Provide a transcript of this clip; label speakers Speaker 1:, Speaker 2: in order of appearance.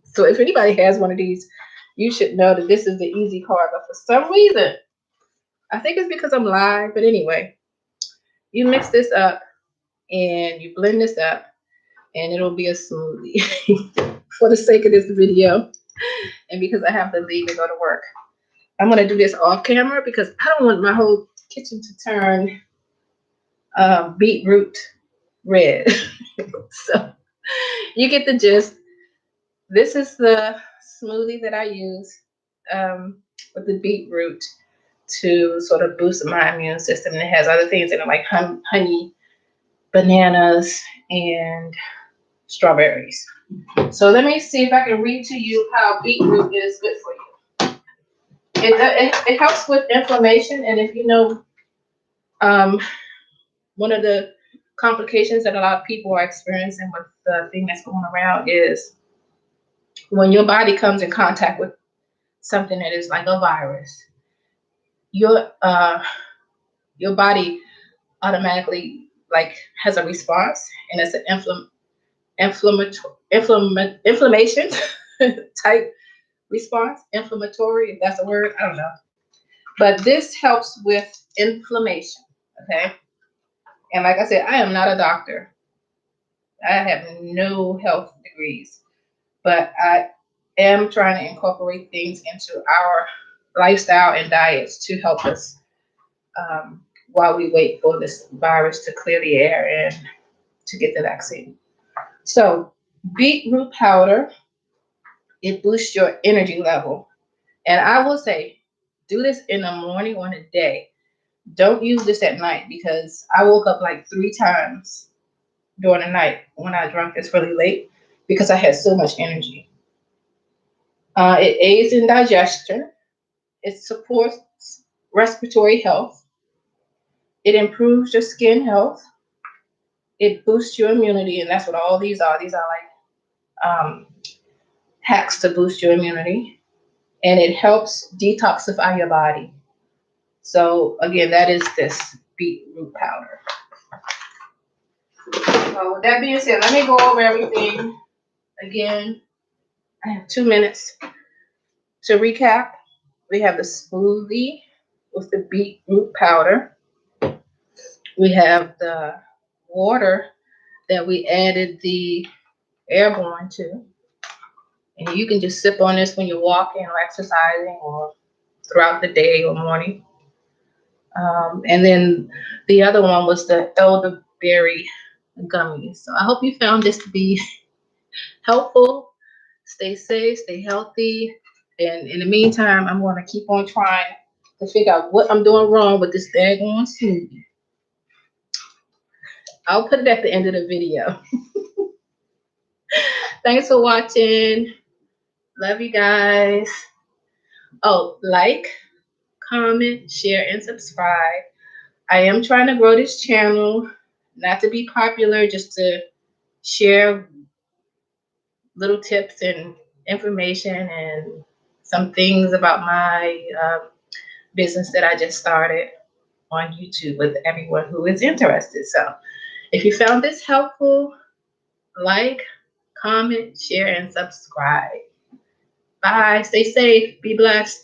Speaker 1: So if anybody has one of these, you should know that this is the easy part. But for some reason, I think it's because I'm live. But anyway, you mix this up and you blend this up, and it'll be a smoothie. For the sake of this video, and because I have to leave and go to work, I'm gonna do this off camera because I don't want my whole kitchen to turn beetroot red. So you get the gist. This is the smoothie that I use with the beetroot to sort of boost my immune system. And it has other things in it like honey, bananas, and strawberries. So let me see if I can read to you how beetroot is good for you. It helps with inflammation, and if you know, um, one of the complications that a lot of people are experiencing with the thing that's going around is when your body comes in contact with something that is like a virus, your your body automatically like has a response, and it's an inflammation type response. Inflammatory, if that's a word, I don't know. But this helps with inflammation. Okay, and like I said, I am not a doctor. I have no health degrees, but I am trying to incorporate things into our lifestyle and diets to help us while we wait for this virus to clear the air and to get the vaccine. So, beetroot powder, it boosts your energy level. And I will say, do this in the morning or in the day. Don't use this at night because I woke up like 3 times during the night when I drank this really late because I had so much energy. It aids in digestion. It supports respiratory health. It improves your skin health. It boosts your immunity, and that's what all these are. These are like hacks to boost your immunity, and it helps detoxify your body. So again, that is this beetroot powder. So with that being said, let me go over everything again. I have 2 minutes to recap. We have the smoothie with the beetroot powder. We have the water that we added the Airborne to. And you can just sip on this when you're walking or exercising or throughout the day or morning. And then the other one was the elderberry gummies. So I hope you found this to be helpful. Stay safe, stay healthy. And in the meantime, I'm going to keep on trying to figure out what I'm doing wrong with this daggone smoothie. I'll put it at the end of the video. Thanks for watching. Love you guys. Oh, like, comment, share, and subscribe. I am trying to grow this channel, not to be popular, just to share little tips and information and some things about my business that I just started on YouTube with everyone who is interested. So if you found this helpful, like, comment, share, and subscribe. Bye. Stay safe. Be blessed.